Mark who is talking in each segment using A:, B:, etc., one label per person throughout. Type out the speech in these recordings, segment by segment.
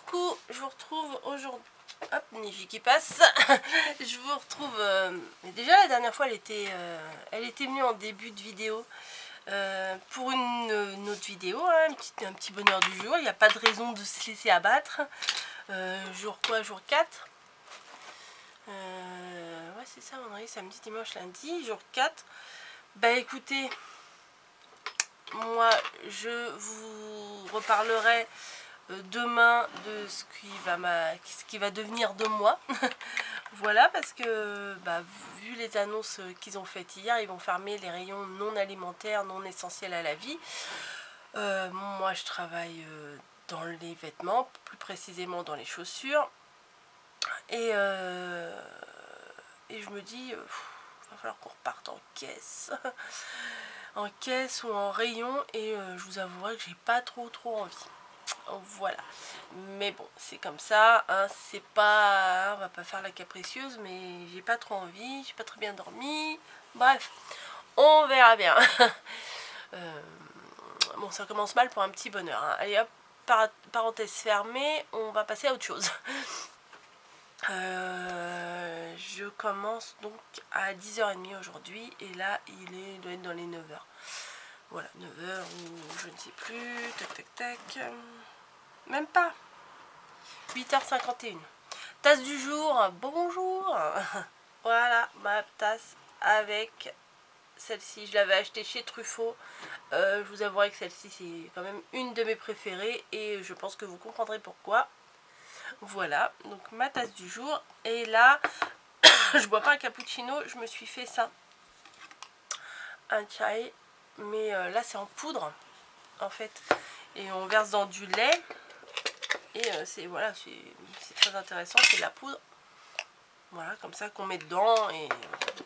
A: Coucou, je vous retrouve aujourd'hui. Hop, Niji qui passe. Je vous retrouve. Déjà la dernière fois, elle était venue en début de vidéo pour une autre vidéo, hein, un petit bonheur du jour. Il n'y a pas de raison de se laisser abattre. Jour quoi? Jour 4. Ouais, c'est ça, vendredi, samedi, dimanche, lundi, jour 4. Bah écoutez, moi je vous reparlerai demain de ce qui va devenir de moi. Voilà, parce que vu les annonces qu'ils ont faites hier, ils vont fermer les rayons non alimentaires, non essentiels à la vie. Moi je travaille dans les vêtements, plus précisément dans les chaussures, et je me dis va falloir qu'on reparte en caisse en caisse ou en rayon, et je vous avouerai que j'ai pas trop envie. Voilà, mais bon, c'est comme ça, hein, c'est pas, on va pas faire la capricieuse, mais j'ai pas trop envie, j'ai pas très bien dormi, bref, on verra bien. Bon, ça commence mal pour un petit bonheur, hein. Allez hop, parenthèse fermée, on va passer à autre chose. Je commence donc à 10h30 aujourd'hui, et là il doit être dans les 9h. Voilà, 9h ou je ne sais plus, tac. Même pas. 8h51. Tasse du jour, bonjour. Voilà ma tasse avec celle-ci. Je l'avais achetée chez Truffaut. Je vous avouerai que celle-ci c'est quand même une de mes préférées, et je pense que vous comprendrez pourquoi. Voilà, donc ma tasse du jour. Et là, je bois pas un cappuccino, je me suis fait ça. Un chai, mais là c'est en poudre en fait. Et on verse dans du lait. Et c'est voilà, c'est très intéressant, c'est de la poudre. Voilà, comme ça qu'on met dedans, et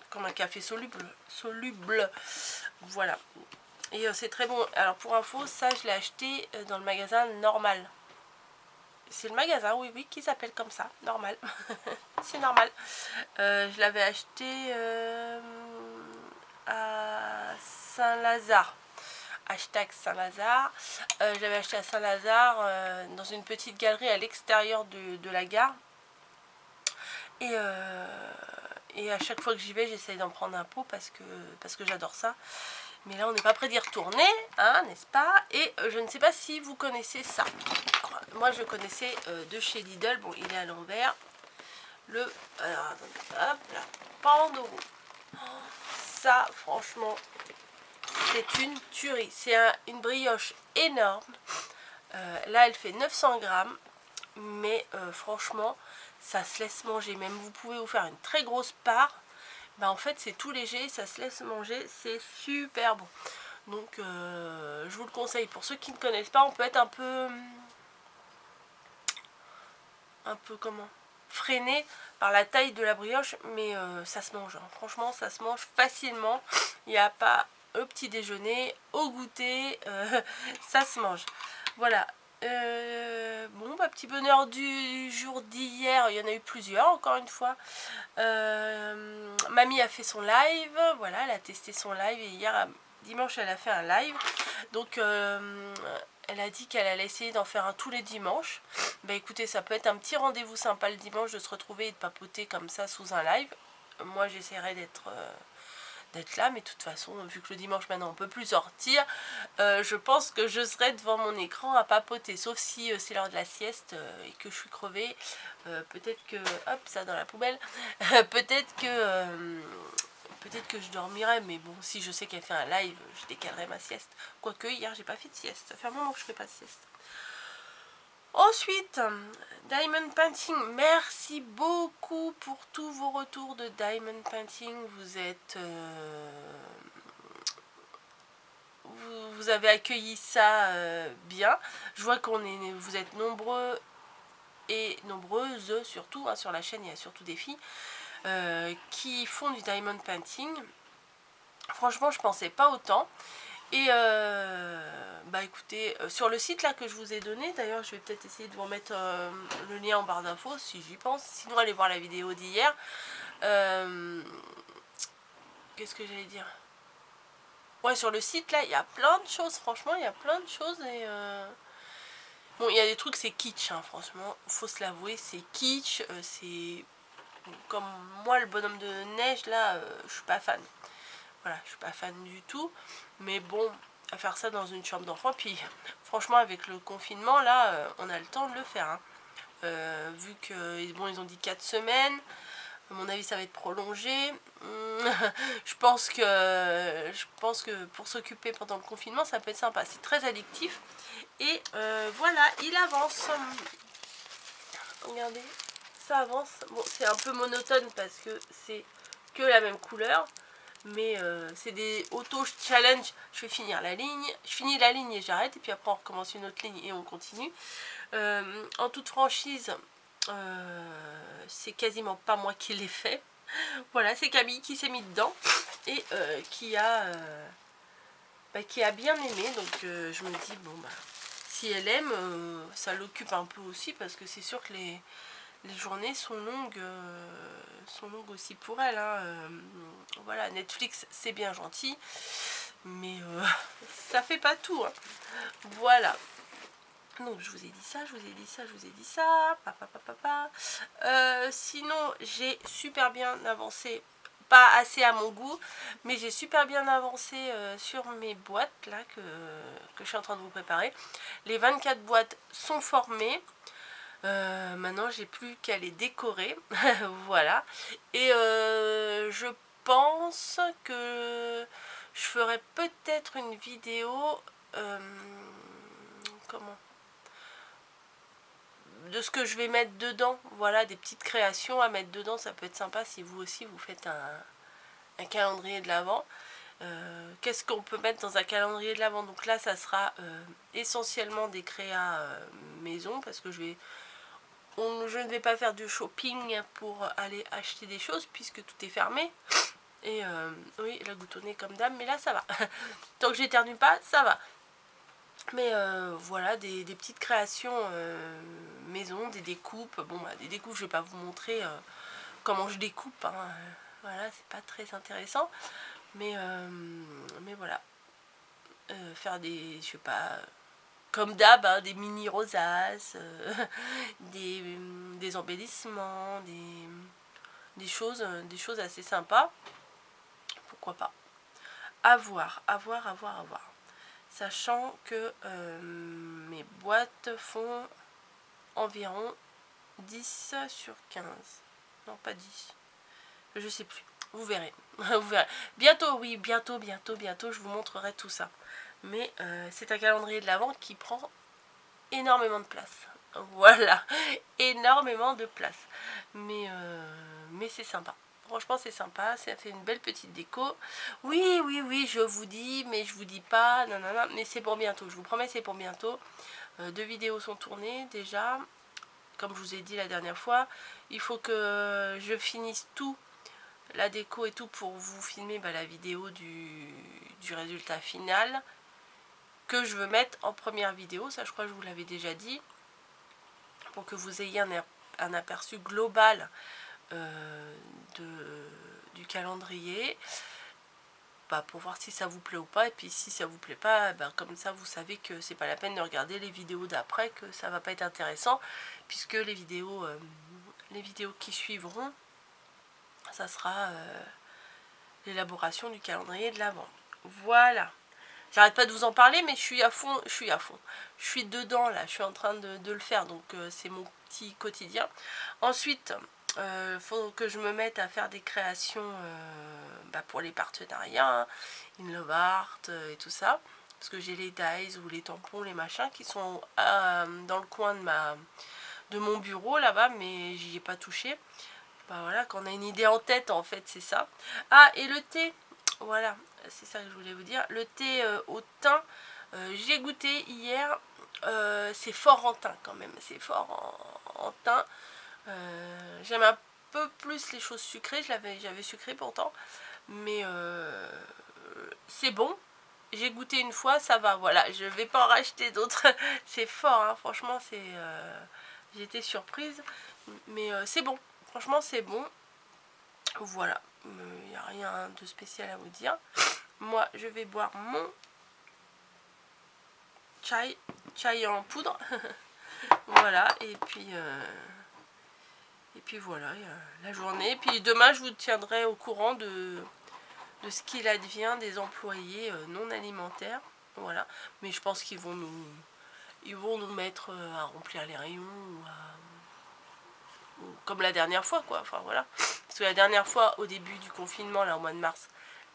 A: comme un café soluble. Voilà. Et c'est très bon. Alors pour info, ça je l'ai acheté dans le magasin Normal. C'est le magasin, oui, qui s'appelle comme ça, Normal. C'est normal. Je l'avais acheté à Saint-Lazare. Hashtag Saint-Lazare. Je l'avais acheté à Saint-Lazare dans une petite galerie à l'extérieur de la gare. Et à chaque fois que j'y vais, j'essaye d'en prendre un pot parce que j'adore ça. Mais là, on n'est pas prêt d'y retourner, hein, n'est-ce pas? Et je ne sais pas si vous connaissez ça. Alors, moi, je connaissais de chez Lidl. Bon, il est à l'envers. Alors, attendez, hop, là. Pandoro. Ça, franchement, c'est une tuerie. C'est une brioche énorme. Là, elle fait 900 grammes. Mais franchement, ça se laisse manger. Même vous pouvez vous faire une très grosse part. En fait, c'est tout léger, ça se laisse manger. C'est super bon. Donc, je vous le conseille. Pour ceux qui ne connaissent pas, on peut être un peu comment, freiné par la taille de la brioche, mais ça se mange, hein. Franchement, ça se mange facilement. Il n'y a pas au petit déjeuner, au goûter, ça se mange. Voilà. Bon, petit bonheur du jour d'hier, il y en a eu plusieurs, encore une fois. Mamie a fait son live, voilà, elle a testé son live, et hier, dimanche, elle a fait un live. Donc, elle a dit qu'elle allait essayer d'en faire un tous les dimanches. Écoutez, ça peut être un petit rendez-vous sympa le dimanche, de se retrouver et de papoter comme ça sous un live. Moi, j'essaierai d'être là, mais de toute façon, vu que le dimanche maintenant on peut plus sortir, je pense que je serai devant mon écran à papoter, sauf si c'est l'heure de la sieste et que je suis crevée. Peut-être que, hop, ça dans la poubelle, peut-être que je dormirai, mais bon, si je sais qu'elle fait un live, je décalerai ma sieste. Quoique hier j'ai pas fait de sieste, ça fait un moment que je fais pas de sieste. Ensuite, Diamond Painting, merci beaucoup pour tous vos retours de Diamond Painting. Vous avez accueilli ça bien. Je vois vous êtes nombreux et nombreuses, surtout, hein, sur la chaîne. Il y a surtout des filles qui font du Diamond Painting. Franchement, je pensais pas autant. Et écoutez, sur le site là que je vous ai donné, d'ailleurs je vais peut-être essayer de vous remettre le lien en barre d'infos si j'y pense, sinon allez voir la vidéo d'hier. Qu'est-ce que j'allais dire? Ouais, sur le site là, il y a plein de choses, franchement, il y a plein de choses, Bon, il y a des trucs, c'est kitsch, hein, franchement, faut se l'avouer, c'est kitsch, c'est... Comme moi, le bonhomme de neige, là, je suis pas fan. Voilà, je suis pas fan du tout. Mais bon, à faire ça dans une chambre d'enfant, puis franchement, avec le confinement, là, on a le temps de le faire, hein. Vu que, bon, ils ont dit 4 semaines, à mon avis, ça va être prolongé. Je pense que pour s'occuper pendant le confinement, ça peut être sympa. C'est très addictif. Et voilà, il avance. Regardez, ça avance. Bon, c'est un peu monotone parce que c'est que la même couleur. Mais c'est des auto-challenge. Je vais finir la ligne. Je finis la ligne et j'arrête. Et puis après, on recommence une autre ligne et on continue. En toute franchise, c'est quasiment pas moi qui l'ai fait. Voilà, c'est Camille qui s'est mis dedans. Et qui a bien aimé. Donc je me dis, bon bah, si elle aime, ça l'occupe un peu aussi. Parce que c'est sûr que les journées sont longues aussi pour elle, hein. Voilà, Netflix c'est bien gentil, mais ça fait pas tout, hein. Voilà, donc je vous ai dit ça, je vous ai dit ça, je vous ai dit ça, sinon j'ai super bien avancé, pas assez à mon goût, mais j'ai super bien avancé sur mes boîtes là que je suis en train de vous préparer. Les 24 boîtes sont formées. Maintenant j'ai plus qu'à les décorer. Voilà, et je pense que je ferai peut-être une vidéo comment, de ce que je vais mettre dedans. Voilà, des petites créations à mettre dedans, ça peut être sympa si vous aussi vous faites un calendrier de l'Avent. Qu'est-ce qu'on peut mettre dans un calendrier de l'Avent? Donc là ça sera essentiellement des créas maison, parce que je ne vais pas faire du shopping pour aller acheter des choses puisque tout est fermé. Et oui, la goutonnée comme dame, mais là ça va. Tant que j'éternue pas, ça va. Mais voilà, des petites créations maison, des découpes. Bon, bah, des découpes, je vais pas vous montrer comment je découpe, hein. Voilà, c'est pas très intéressant. Mais voilà. Faire des, je sais pas, comme d'hab, hein, des mini rosaces, des embellissements, des choses assez sympas. Pourquoi pas. À voir, à voir, à voir, à voir. Sachant que mes boîtes font environ 10 sur 15. Non, pas 10. Je sais plus. Vous verrez. Vous verrez. Bientôt, oui, bientôt, je vous montrerai tout ça. Mais c'est un calendrier de l'Avent qui prend énormément de place. Voilà, énormément de place. Mais c'est sympa. Franchement, c'est sympa. Ça fait une belle petite déco. Oui, oui, oui, je vous dis, mais je vous dis pas. Non, non, non, mais c'est pour bientôt. Je vous promets, c'est pour bientôt. 2 vidéos sont tournées déjà. Comme je vous ai dit la dernière fois, il faut que je finisse tout, la déco et tout, pour vous filmer la vidéo du résultat final que je veux mettre en première vidéo. Ça, je crois que je vous l'avais déjà dit, pour que vous ayez un aperçu global du calendrier, pour voir si ça vous plaît ou pas. Et puis si ça vous plaît pas, comme ça vous savez que c'est pas la peine de regarder les vidéos d'après, que ça va pas être intéressant, puisque les vidéos qui suivront, ça sera l'élaboration du calendrier de l'Avent. Voilà, j'arrête pas de vous en parler, mais je suis à fond, je suis dedans là, je suis en train de le faire, donc c'est mon petit quotidien. Ensuite, faut que je me mette à faire des créations pour les partenariats, hein, InLoveArt et tout ça, parce que j'ai les dies ou les tampons, les machins qui sont dans le coin de mon bureau là-bas, mais j'y ai pas touché. Voilà, quand on a une idée en tête, en fait, c'est ça. Ah, et le thé, voilà, c'est ça que je voulais vous dire. Le thé au thym, j'ai goûté hier, c'est fort en thym quand même, c'est fort en thym. J'aime un peu plus les choses sucrées, j'avais sucré pourtant, mais c'est bon. J'ai goûté une fois, ça va, voilà, je vais pas en racheter d'autres. C'est fort, hein, franchement, j'ai été surprise, mais c'est bon. Franchement, c'est bon. Voilà, il n'y a rien de spécial à vous dire. Moi, je vais boire mon chai chai en poudre. Voilà, et puis voilà, la journée. Puis demain, je vous tiendrai au courant de ce qu'il advient des employés non alimentaires. Voilà, mais je pense qu'ils vont nous mettre à remplir les rayons ou comme la dernière fois, quoi. Enfin voilà, parce que la dernière fois, au début du confinement, là au mois de mars,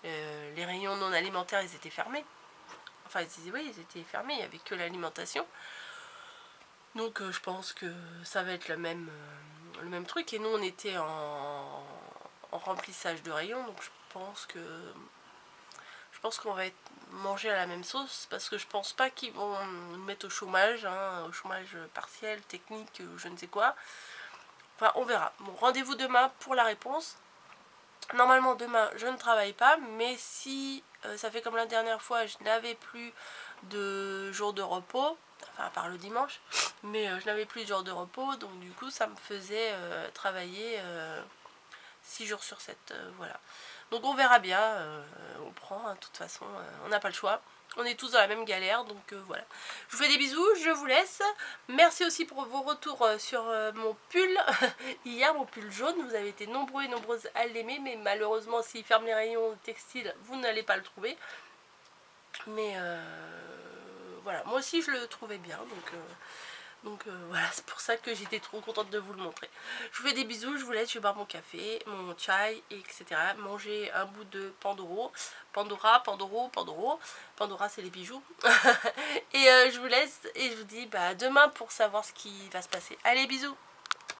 A: les rayons non alimentaires, ils étaient fermés. Enfin, oui, ils étaient fermés, il n'y avait que l'alimentation. Donc je pense que ça va être le même truc. Et nous, on était en remplissage de rayons, donc je pense qu'on va manger à la même sauce, parce que je pense pas qu'ils vont nous mettre au chômage, hein, au chômage partiel, technique, ou je ne sais quoi. Enfin, on verra. Bon, rendez-vous demain pour la réponse. Normalement, demain, je ne travaille pas, mais si ça fait comme la dernière fois, je n'avais plus de jour de repos, enfin à part le dimanche, mais je n'avais plus de jour de repos, donc du coup, ça me faisait travailler 6 jours sur 7, voilà. Donc on verra bien, on prend, hein, de toute façon, on n'a pas le choix. On est tous dans la même galère, donc voilà. Je vous fais des bisous, je vous laisse. Merci aussi pour vos retours sur mon pull. Hier, mon pull jaune, vous avez été nombreux et nombreuses à l'aimer, mais malheureusement, s'il ferme les rayons textiles, vous n'allez pas le trouver. Mais voilà, moi aussi je le trouvais bien, donc voilà, c'est pour ça que j'étais trop contente de vous le montrer. Je vous fais des bisous, je vous laisse, je vais boire mon café, mon chai, etc. Manger un bout de Pandoro. Pandora, c'est les bijoux. Et je vous laisse et je vous dis demain pour savoir ce qui va se passer. Allez, bisous!